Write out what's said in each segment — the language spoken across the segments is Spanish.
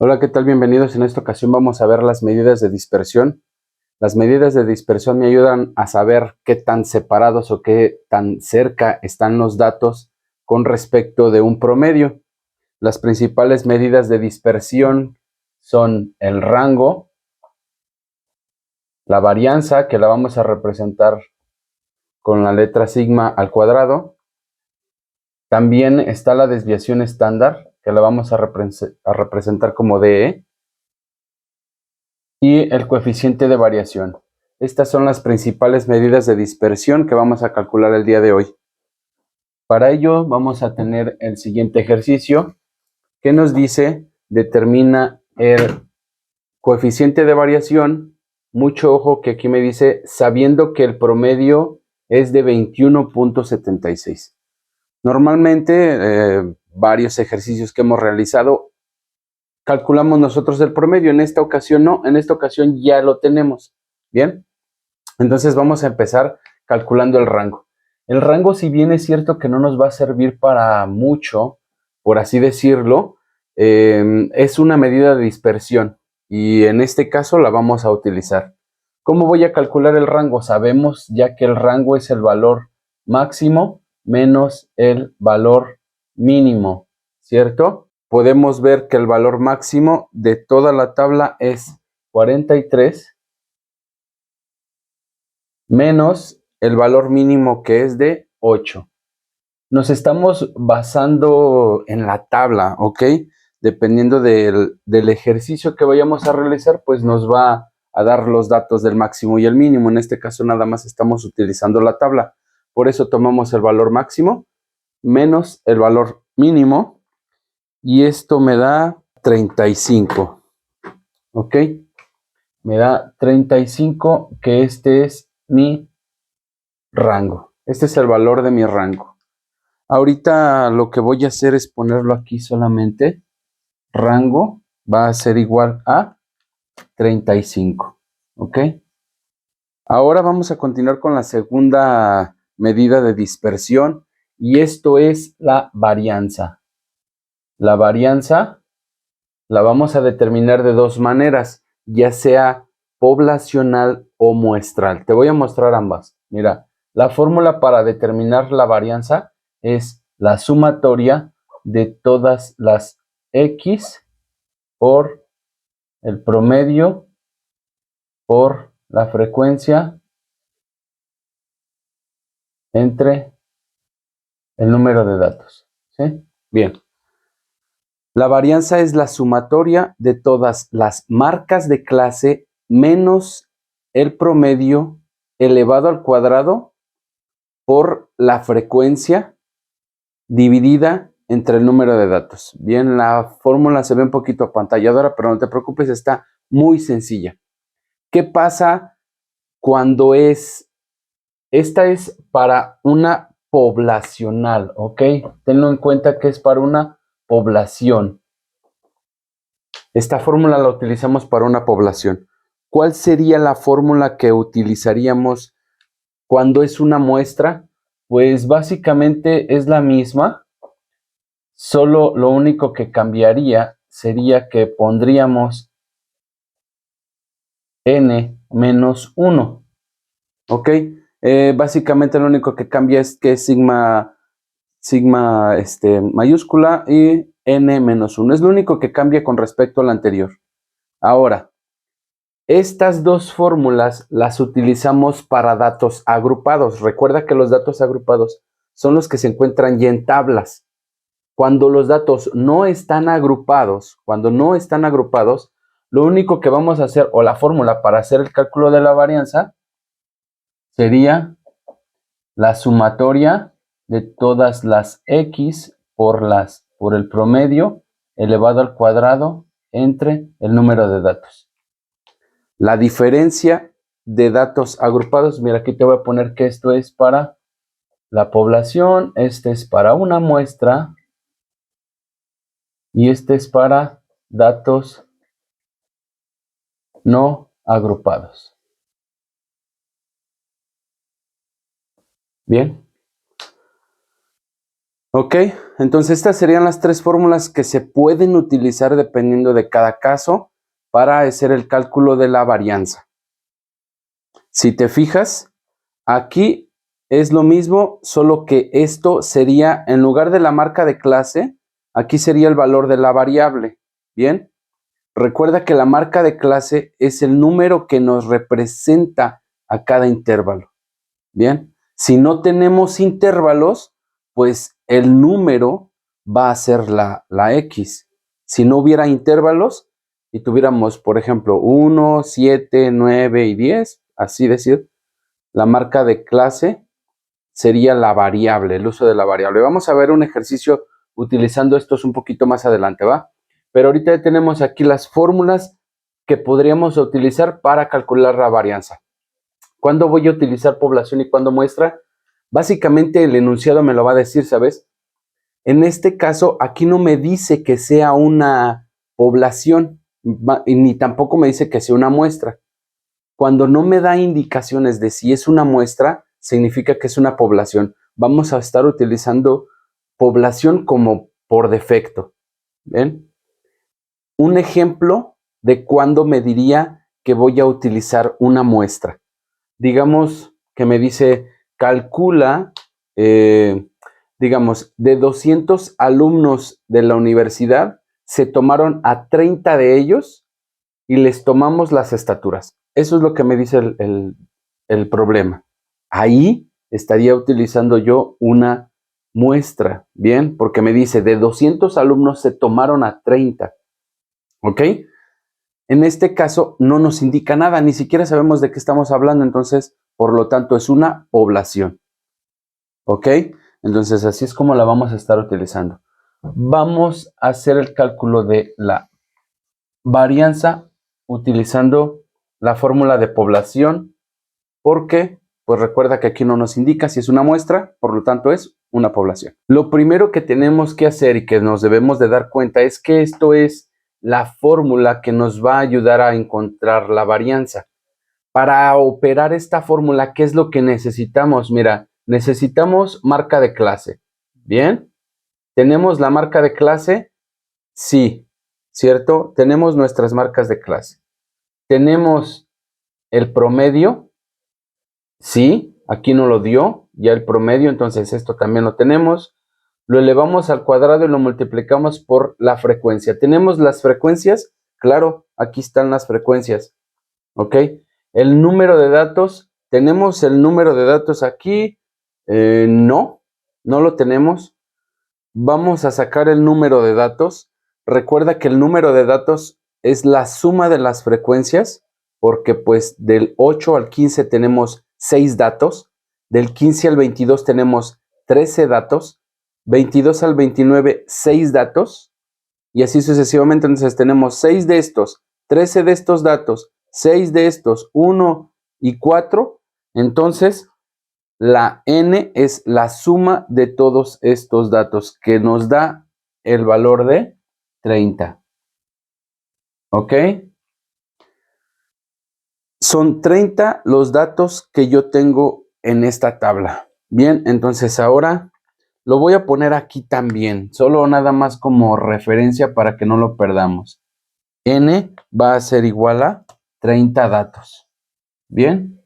Hola, ¿qué tal? Bienvenidos. En esta ocasión vamos a ver las medidas de dispersión. Las medidas de dispersión me ayudan a saber qué tan separados o qué tan cerca están los datos con respecto de un promedio. Las principales medidas de dispersión son el rango, la varianza, que la vamos a representar con la letra sigma al cuadrado. También está la desviación estándar, que la vamos a representar como DE. Y el coeficiente de variación. Estas son las principales medidas de dispersión que vamos a calcular el día de hoy. Para ello vamos a tener el siguiente ejercicio que nos dice: determina el coeficiente de variación. Mucho ojo que aquí me dice sabiendo que el promedio es de 21.76. Normalmente varios ejercicios que hemos realizado calculamos nosotros el promedio. En esta ocasión no, en esta ocasión ya lo tenemos. Bien, entonces vamos a empezar calculando el rango. El rango, si bien es cierto que no nos va a servir para mucho, por así decirlo, es una medida de dispersión y en este caso la vamos a utilizar. ¿Cómo voy a calcular el rango? Sabemos ya que el rango es el valor máximo menos el valor mínimo, ¿cierto? Podemos ver que el valor máximo de toda la tabla es 43 menos el valor mínimo, que es de 8. Nos estamos basando en la tabla, ¿ok? Dependiendo del ejercicio que vayamos a realizar, pues nos va a dar los datos del máximo y el mínimo. En este caso nada más estamos utilizando la tabla. Por eso tomamos el valor máximo menos el valor mínimo y esto me da 35, ¿ok? Me da 35, que este es mi rango. Este es el valor de mi rango. Ahorita lo que voy a hacer es ponerlo aquí solamente. Rango va a ser igual a 35. ¿Ok? Ahora vamos a continuar con la segunda medida de dispersión y esto es la varianza. La varianza la vamos a determinar de dos maneras, ya sea poblacional o muestral. Te voy a mostrar ambas. Mira, la fórmula para determinar la varianza es la sumatoria de todas las X por el promedio por la frecuencia entre el número de datos. ¿Sí? Bien. La varianza es la sumatoria de todas las marcas de clase menos el promedio elevado al cuadrado por la frecuencia dividida entre el número de datos. Bien, la fórmula se ve un poquito apantalladora, pero no te preocupes, está muy sencilla. ¿Qué pasa cuando esta es para una poblacional, ¿ok? Tenlo en cuenta que es para una población. Esta fórmula la utilizamos para una población. ¿Cuál sería la fórmula que utilizaríamos cuando es una muestra? Pues básicamente es la misma, solo lo único que cambiaría sería que pondríamos n menos 1. ¿Ok? Básicamente lo único que cambia es que es sigma mayúscula y n menos 1. Es lo único que cambia con respecto a la anterior. Ahora, estas dos fórmulas las utilizamos para datos agrupados. Recuerda que los datos agrupados son los que se encuentran ya en tablas. Cuando los datos no están agrupados, lo único que vamos a hacer, o la fórmula para hacer el cálculo de la varianza, sería la sumatoria de todas las X por el promedio elevado al cuadrado entre el número de datos. La diferencia de datos agrupados, mira, aquí te voy a poner que esto es para la población, este es para una muestra y este es para datos no agrupados. Bien. Ok, entonces estas serían las tres fórmulas que se pueden utilizar dependiendo de cada caso para hacer el cálculo de la varianza. Si te fijas, aquí es lo mismo, solo que esto sería, en lugar de la marca de clase, aquí sería el valor de la variable. Bien, recuerda que la marca de clase es el número que nos representa a cada intervalo. Bien, si no tenemos intervalos, pues el número va a ser la X. Si no hubiera intervalos y tuviéramos, por ejemplo, 1, 7, 9 y 10, así decir, la marca de clase sería la variable, el uso de la variable. Vamos a ver un ejercicio utilizando estos un poquito más adelante, ¿va? Pero ahorita ya tenemos aquí las fórmulas que podríamos utilizar para calcular la varianza. ¿Cuándo voy a utilizar población y cuándo muestra? Básicamente el enunciado me lo va a decir, ¿sabes? En este caso, aquí no me dice que sea una población, ni tampoco me dice que sea una muestra. Cuando no me da indicaciones de si es una muestra, significa que es una población. Vamos a estar utilizando población como por defecto. ¿Ven? Un ejemplo de cuándo me diría que voy a utilizar una muestra. Digamos que me dice, calcula, digamos, de 200 alumnos de la universidad, se tomaron a 30 de ellos y les tomamos las estaturas. Eso es lo que me dice el problema. Ahí estaría utilizando yo una muestra, ¿bien? Porque me dice, de 200 alumnos se tomaron a 30, ¿ok? En este caso no nos indica nada, ni siquiera sabemos de qué estamos hablando, entonces, por lo tanto, es una población. ¿Ok? Entonces, así es como la vamos a estar utilizando. Vamos a hacer el cálculo de la varianza utilizando la fórmula de población, porque, pues recuerda que aquí no nos indica si es una muestra, por lo tanto es una población. Lo primero que tenemos que hacer y que nos debemos de dar cuenta es que esto es la fórmula que nos va a ayudar a encontrar la varianza. Para operar esta fórmula, ¿qué es lo que necesitamos? Mira, necesitamos marca de clase. ¿Bien? ¿Tenemos la marca de clase? Sí, ¿cierto? Tenemos nuestras marcas de clase. ¿Tenemos el promedio? Sí, aquí no lo dio, ya el promedio, entonces esto también lo tenemos. Lo elevamos al cuadrado y lo multiplicamos por la frecuencia. ¿Tenemos las frecuencias? Claro, aquí están las frecuencias. ¿Ok? El número de datos, ¿tenemos el número de datos aquí? No, no lo tenemos. Vamos a sacar el número de datos. Recuerda que el número de datos es la suma de las frecuencias, porque pues del 8 al 15 tenemos 6 datos, del 15 al 22 tenemos 13 datos, 22 al 29 6 datos, y así sucesivamente. Entonces tenemos 6 de estos, 13 de estos datos, 6 de estos, 1 y 4. Entonces la n es la suma de todos estos datos, que nos da el valor de 30. ¿Ok? Son 30 los datos que yo tengo en esta tabla. Bien, entonces ahora lo voy a poner aquí también, solo nada más como referencia para que no lo perdamos. N va a ser igual a 30 datos. Bien.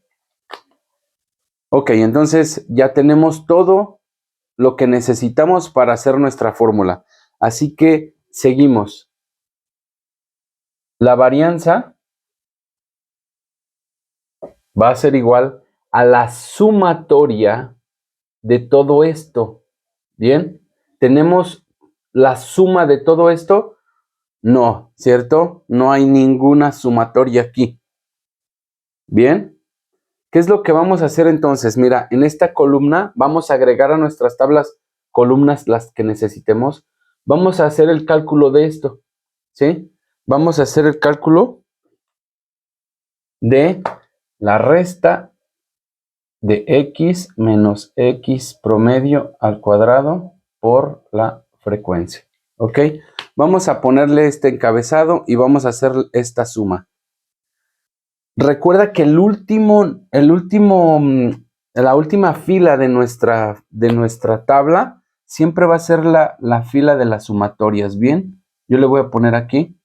Ok, entonces ya tenemos todo lo que necesitamos para hacer nuestra fórmula. Así que seguimos. La varianza va a ser igual a la sumatoria de todo esto. Bien. ¿Tenemos la suma de todo esto? No, ¿cierto? No hay ninguna sumatoria aquí. Bien. ¿Qué es lo que vamos a hacer entonces? Mira, en esta columna vamos a agregar a nuestras tablas columnas las que necesitemos. Vamos a hacer el cálculo de esto, ¿sí? Vamos a hacer el cálculo de la resta de x menos x promedio al cuadrado por la frecuencia, ¿ok? Vamos a ponerle este encabezado y vamos a hacer esta suma. Recuerda que la última fila de nuestra tabla siempre va a ser la fila de las sumatorias, ¿bien? Yo le voy a poner aquí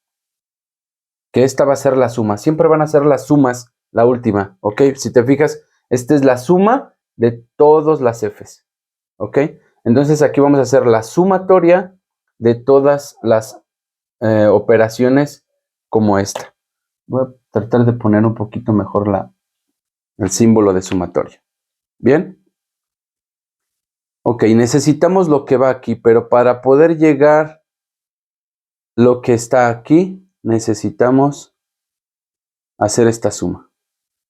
que esta va a ser la suma. Siempre van a ser las sumas, la última, ¿ok? Si te fijas, esta es la suma de todas las Fs, ¿ok? Entonces aquí vamos a hacer la sumatoria de todas las operaciones como esta. Voy a tratar de poner un poquito mejor el símbolo de sumatoria. ¿Bien? Ok, necesitamos lo que va aquí, pero para poder llegar lo que está aquí, necesitamos hacer esta suma.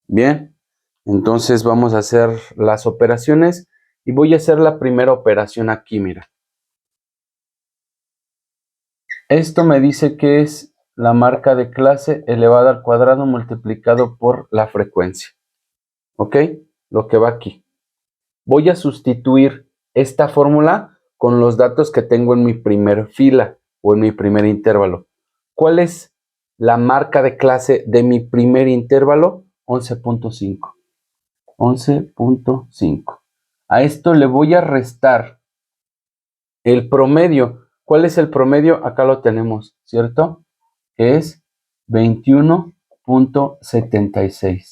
Bien, entonces vamos a hacer las operaciones y voy a hacer la primera operación aquí, mira. Esto me dice que es la marca de clase elevada al cuadrado multiplicado por la frecuencia. ¿Ok? Lo que va aquí. Voy a sustituir esta fórmula con los datos que tengo en mi primer fila o en mi primer intervalo. ¿Cuál es la marca de clase de mi primer intervalo? 11.5. 11.5. A esto le voy a restar el promedio. ¿Cuál es el promedio? Acá lo tenemos, ¿cierto? Que es 21.76.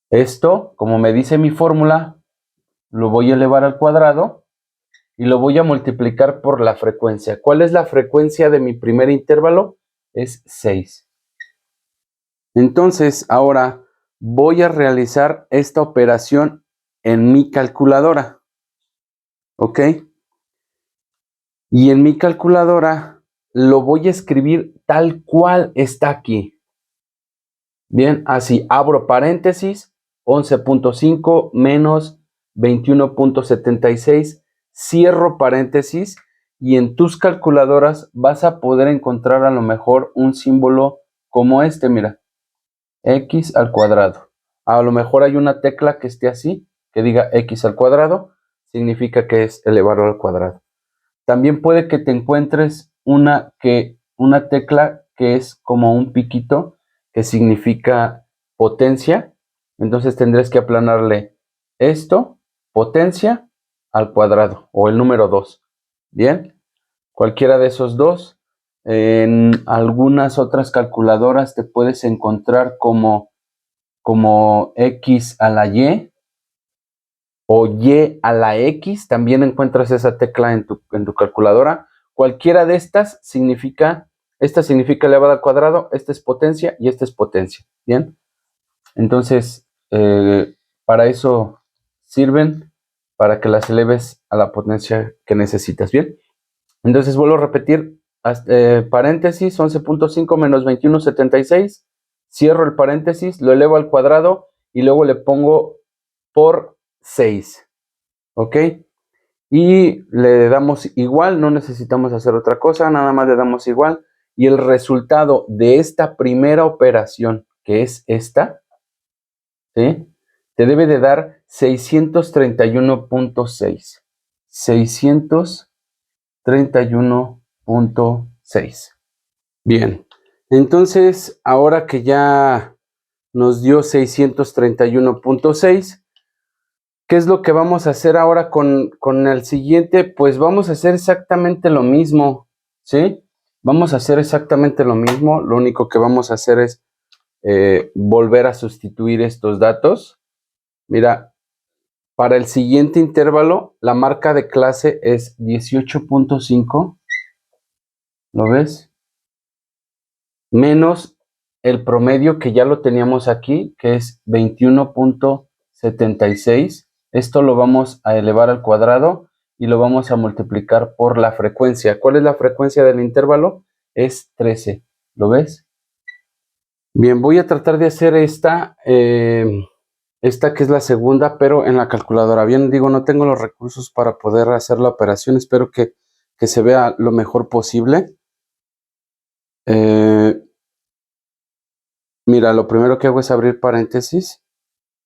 Esto, como me dice mi fórmula, lo voy a elevar al cuadrado y lo voy a multiplicar por la frecuencia. ¿Cuál es la frecuencia de mi primer intervalo? Es 6. Entonces, ahora voy a realizar esta operación en mi calculadora. ¿Ok? Y en mi calculadora lo voy a escribir tal cual está aquí. Bien, así abro paréntesis, 11.5 menos 21.76, cierro paréntesis y en tus calculadoras vas a poder encontrar a lo mejor un símbolo como este, mira, x al cuadrado. A lo mejor hay una tecla que esté así, que diga x al cuadrado, significa que es elevarlo al cuadrado. También puede que te encuentres una tecla que es como un piquito, que significa potencia. Entonces tendrás que aplanarle esto, potencia, al cuadrado, o el número 2. Bien, cualquiera de esos dos. En algunas otras calculadoras te puedes encontrar como x a la y, o y a la x, también encuentras esa tecla en tu calculadora. Cualquiera de estas significa, esta significa elevada al cuadrado, esta es potencia y esta es potencia. Bien, entonces para eso sirven, para que las eleves a la potencia que necesitas. Bien, entonces vuelvo a repetir, paréntesis, 11.5 menos 21.76, cierro el paréntesis, lo elevo al cuadrado y luego le pongo por 6, ¿ok? Y le damos igual, no necesitamos hacer otra cosa, nada más le damos igual. Y el resultado de esta primera operación, que es esta, ¿sí? Te debe de dar 631.6. 631.6. Bien, entonces ahora que ya nos dio 631.6, ¿qué es lo que vamos a hacer ahora con el siguiente? Pues vamos a hacer exactamente lo mismo, ¿sí? Vamos a hacer exactamente lo mismo. Lo único que vamos a hacer es volver a sustituir estos datos. Mira, para el siguiente intervalo, la marca de clase es 18.5. ¿Lo ves? Menos el promedio que ya lo teníamos aquí, que es 21.76. Esto lo vamos a elevar al cuadrado y lo vamos a multiplicar por la frecuencia. ¿Cuál es la frecuencia del intervalo? Es 13. ¿Lo ves? Bien, voy a tratar de hacer esta que es la segunda, pero en la calculadora. Bien, digo, no tengo los recursos para poder hacer la operación. Espero que se vea lo mejor posible. Mira, lo primero que hago es abrir paréntesis.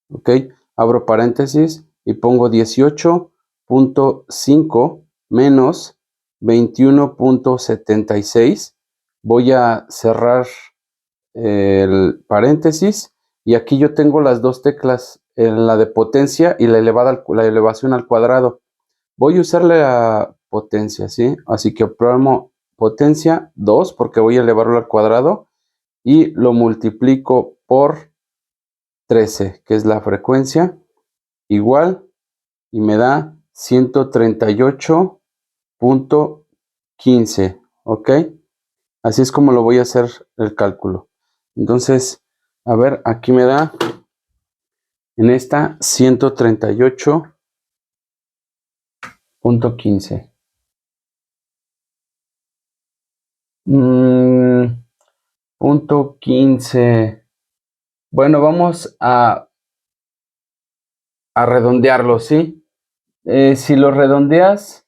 ¿Ok? Abro paréntesis y pongo 18.5 menos 21.76. Voy a cerrar el paréntesis y aquí yo tengo las dos teclas, la de potencia y la elevación al cuadrado. Voy a usar la potencia, ¿sí? Así que programo potencia 2 porque voy a elevarlo al cuadrado y lo multiplico por 13, que es la frecuencia, igual, y me da 138.15, ¿ok? Así es como lo voy a hacer el cálculo. Entonces, a ver, aquí me da en esta 138.15. Punto 15. Bueno, vamos a redondearlo, ¿sí? Si lo redondeas,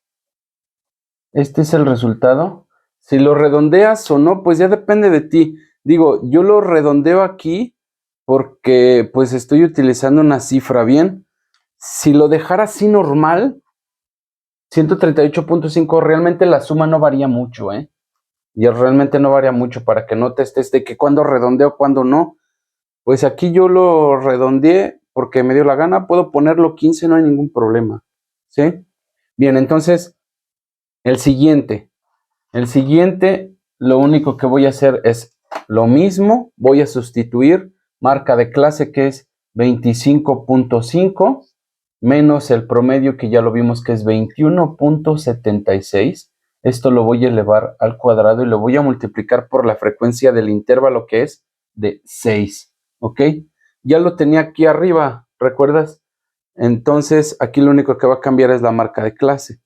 este es el resultado. Si lo redondeas o no, pues ya depende de ti. Digo, yo lo redondeo aquí porque pues estoy utilizando una cifra bien. Si lo dejara así normal, 138.5, realmente la suma no varía mucho, ¿eh? Y realmente no varía mucho para que no te estés de que cuando redondeo, cuando no. Pues aquí yo lo redondeé porque me dio la gana. Puedo ponerlo 15, no hay ningún problema, ¿sí? Bien, entonces, el siguiente, lo único que voy a hacer es lo mismo. Voy a sustituir marca de clase que es 25.5 menos el promedio que ya lo vimos que es 21.76. Esto lo voy a elevar al cuadrado y lo voy a multiplicar por la frecuencia del intervalo que es de 6. ¿Ok? Ya lo tenía aquí arriba, ¿recuerdas? Entonces aquí lo único que va a cambiar es la marca de clase.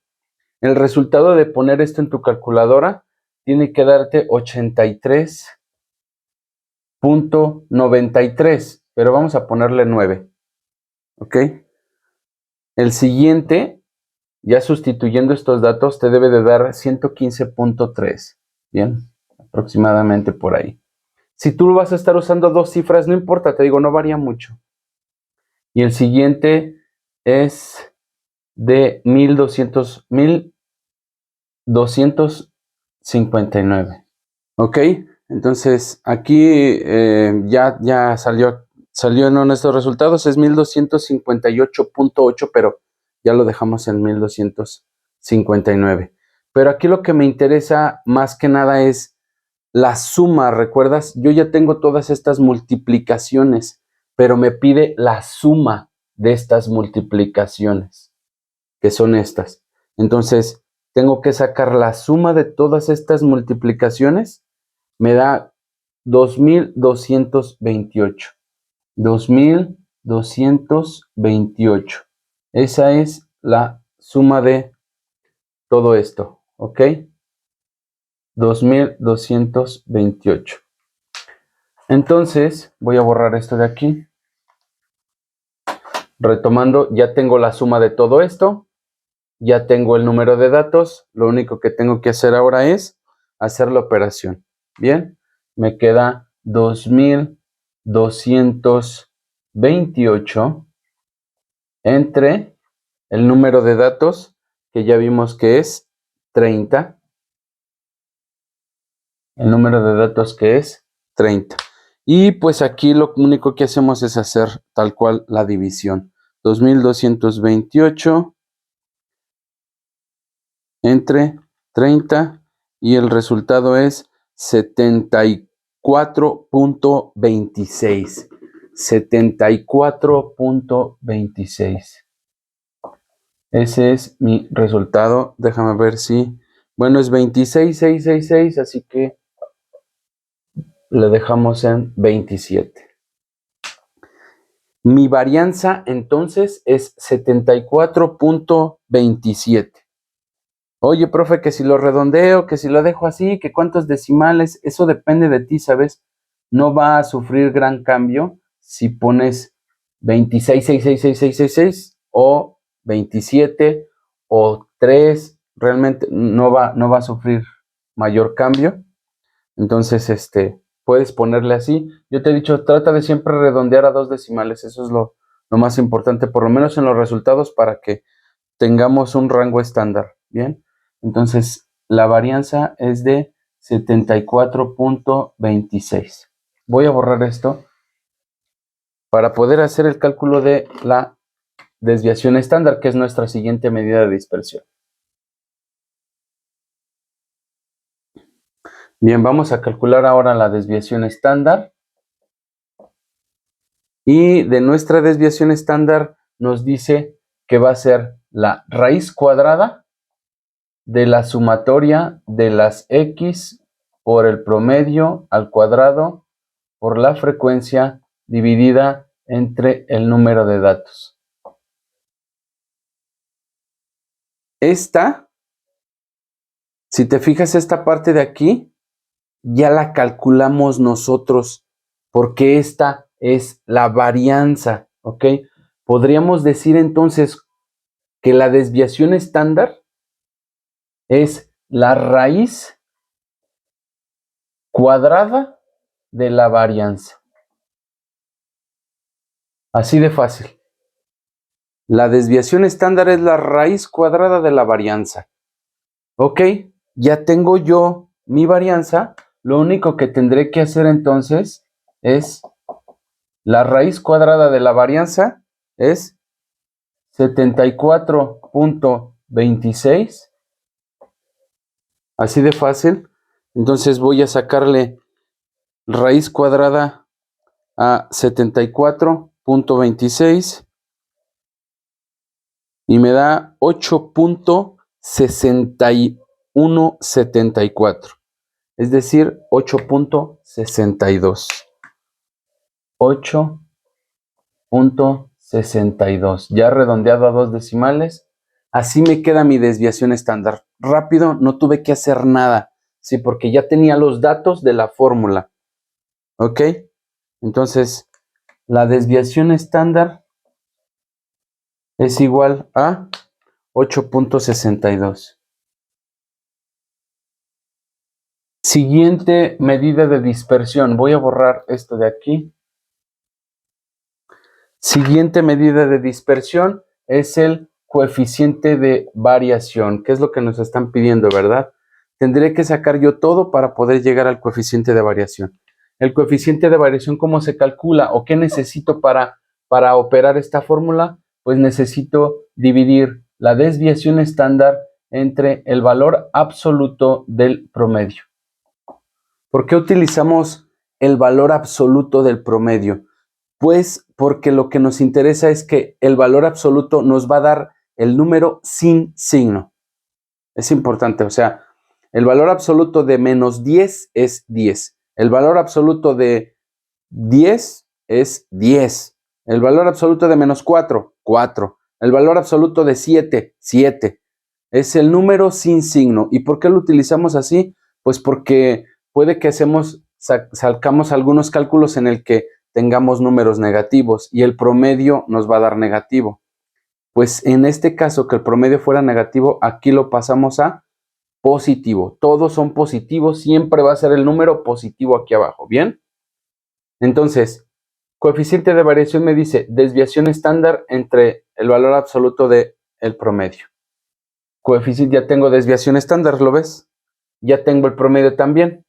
El resultado de poner esto en tu calculadora tiene que darte 83.93, pero vamos a ponerle 9. ¿Ok? El siguiente, ya sustituyendo estos datos, te debe de dar 115.3. Bien, aproximadamente por ahí. Si tú vas a estar usando dos cifras, no importa, te digo, no varía mucho. Y el siguiente es de 1259. ¿Ok? Entonces, aquí ya salió en estos resultados, es 1258.8, pero ya lo dejamos en 1259. Pero aquí lo que me interesa más que nada es la suma, ¿recuerdas? Yo ya tengo todas estas multiplicaciones, pero me pide la suma de estas multiplicaciones, que son estas. Entonces, tengo que sacar la suma de todas estas multiplicaciones, me da 2228. 2228. Esa es la suma de todo esto, ¿ok? 2228. Entonces, voy a borrar esto de aquí. Retomando, ya tengo la suma de todo esto. Ya tengo el número de datos. Lo único que tengo que hacer ahora es hacer la operación. Bien, me queda 2228 entre el número de datos que ya vimos que es 30. El número de datos que es 30. Y pues aquí lo único que hacemos es hacer tal cual la división. 2228 entre 30 y el resultado es 74.26. 74.26. Ese es mi resultado. Déjame ver si... Bueno, es 26.666, así que le dejamos en 27. Mi varianza entonces es 74.27. Oye, profe, que si lo redondeo, que si lo dejo así, que cuántos decimales, eso depende de ti, ¿sabes? No va a sufrir gran cambio si pones 26.66666 o 27 o 3, realmente no va a sufrir mayor cambio. Entonces, puedes ponerle así. Yo te he dicho, trata de siempre redondear a 2 decimales, eso es lo más importante, por lo menos en los resultados, para que tengamos un rango estándar, ¿bien? Entonces, la varianza es de 74.26. Voy a borrar esto para poder hacer el cálculo de la desviación estándar, que es nuestra siguiente medida de dispersión. Bien, vamos a calcular ahora la desviación estándar. Y de nuestra desviación estándar nos dice que va a ser la raíz cuadrada de la sumatoria de las x por el promedio al cuadrado por la frecuencia dividida entre el número de datos. Esta, si te fijas, esta parte de aquí, ya la calculamos nosotros, porque esta es la varianza, ¿ok? Podríamos decir entonces que la desviación estándar es la raíz cuadrada de la varianza. Así de fácil. La desviación estándar es la raíz cuadrada de la varianza. Ok, ya tengo yo mi varianza. Lo único que tendré que hacer entonces es la raíz cuadrada de la varianza es 74.26. Así de fácil. Entonces voy a sacarle raíz cuadrada a 74.26 y me da 8.6174, es decir, 8.62. 8.62, ya redondeado a dos decimales. Así me queda mi desviación estándar. Rápido, no tuve que hacer nada, sí, porque ya tenía los datos de la fórmula. ¿Ok? Entonces, la desviación estándar es igual a 8.62. Siguiente medida de dispersión. Voy a borrar esto de aquí. Siguiente medida de dispersión es el coeficiente de variación, que es lo que nos están pidiendo, ¿verdad? Tendré que sacar yo todo para poder llegar al coeficiente de variación. El coeficiente de variación, ¿cómo se calcula? ¿O qué necesito para operar esta fórmula? Pues necesito dividir la desviación estándar entre el valor absoluto del promedio. ¿Por qué utilizamos el valor absoluto del promedio? Pues porque lo que nos interesa es que el valor absoluto nos va a dar el número sin signo. Es importante, o sea, el valor absoluto de menos 10 es 10. El valor absoluto de 10 es 10. El valor absoluto de menos 4, 4. El valor absoluto de 7, 7. Es el número sin signo. ¿Y por qué lo utilizamos así? Pues porque puede que sacamos algunos cálculos en el que tengamos números negativos y el promedio nos va a dar negativo. Pues en este caso, que el promedio fuera negativo, aquí lo pasamos a positivo. Todos son positivos, siempre va a ser el número positivo aquí abajo, ¿bien? Entonces, coeficiente de variación me dice desviación estándar entre el valor absoluto del promedio. Coeficiente, ya tengo desviación estándar, ¿lo ves? Ya tengo el promedio también.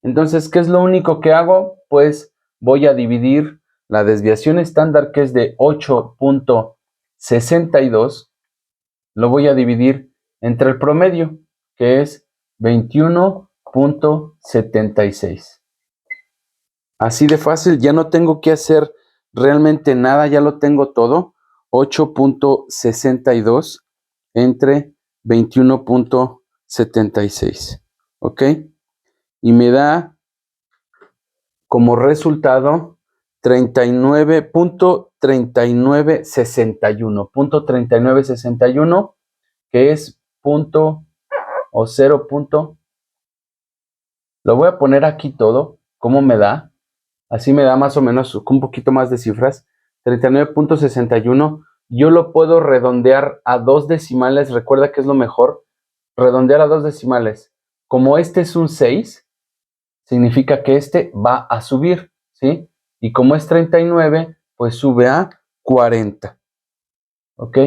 Entonces, ¿qué es lo único que hago? Pues voy a dividir la desviación estándar, que es de 8.62, lo voy a dividir entre el promedio, que es 21.76. Así de fácil, ya no tengo que hacer realmente nada, ya lo tengo todo. 8.62 entre 21.76. ¿Ok? Y me da como resultado 39.3961, que es punto o 0. Lo voy a poner aquí todo, ¿cómo me da? Así me da más o menos un poquito más de cifras. 39.61. Yo lo puedo redondear a dos decimales. Recuerda que es lo mejor. Redondear a dos decimales. Como este es un 6, significa que este va a subir, ¿sí? Y como es 39, pues sube a 40. ¿Ok?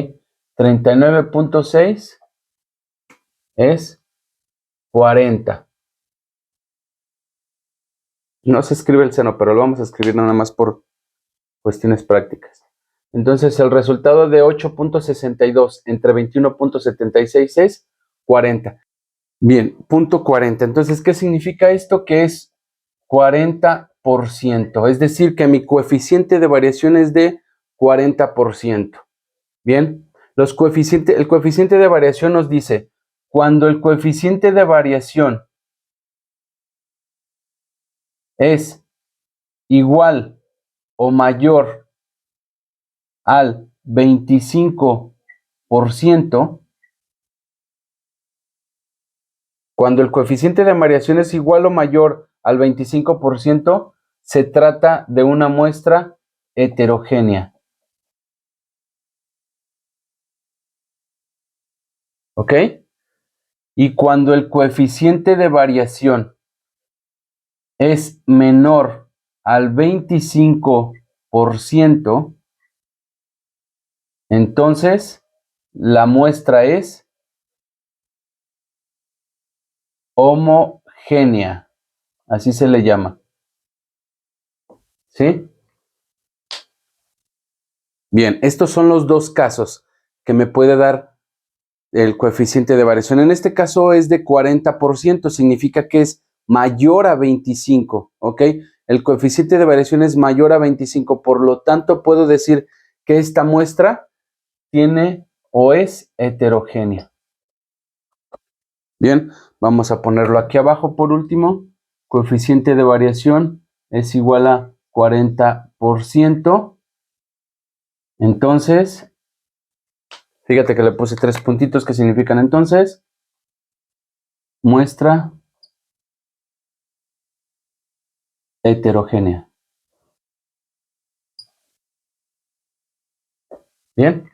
39.6 es 40. No se escribe el seno, pero lo vamos a escribir nada más por cuestiones prácticas. Entonces el resultado de 8.62 entre 21.76 es 40. Bien, punto 40. Entonces, ¿qué significa esto? Que es 40%. Es decir, que mi coeficiente de variación es de 40%. Bien, el coeficiente de variación nos dice, cuando el coeficiente de variación es igual o mayor al 25%, cuando el coeficiente de variación es igual o mayor al 25%, se trata de una muestra heterogénea. ¿Ok? Y cuando el coeficiente de variación es menor al 25%, entonces la muestra es homogénea. Así se le llama. ¿Sí? Bien, estos son los dos casos que me puede dar el coeficiente de variación. En este caso es de 40%, significa que es mayor a 25, ¿ok? El coeficiente de variación es mayor a 25, por lo tanto puedo decir que esta muestra tiene o es heterogénea. Bien, vamos a ponerlo aquí abajo por último. Coeficiente de variación es igual a 40%. Entonces, fíjate que le puse 3 puntitos que significan entonces muestra heterogénea. Bien,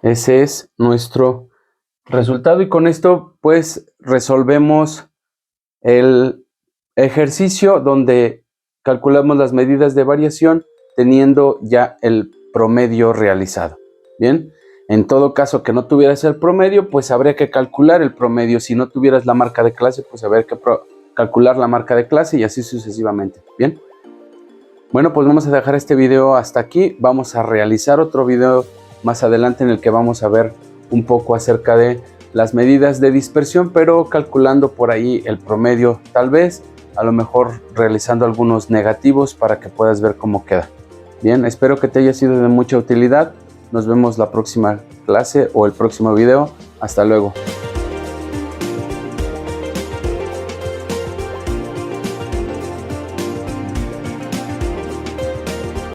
ese es nuestro resultado y con esto pues resolvemos el ejercicio donde calculamos las medidas de variación teniendo ya el promedio realizado. Bien, en todo caso que no tuvieras el promedio, pues habría que calcular el promedio. Si no tuvieras la marca de clase, pues habría que calcular la marca de clase y así sucesivamente. Bien. Bueno, pues vamos a dejar este video hasta aquí. Vamos a realizar otro video más adelante en el que vamos a ver un poco acerca de las medidas de dispersión, pero calculando por ahí el promedio, tal vez, a lo mejor realizando algunos negativos para que puedas ver cómo queda. Bien, espero que te haya sido de mucha utilidad. Nos vemos la próxima clase o el próximo video. Hasta luego.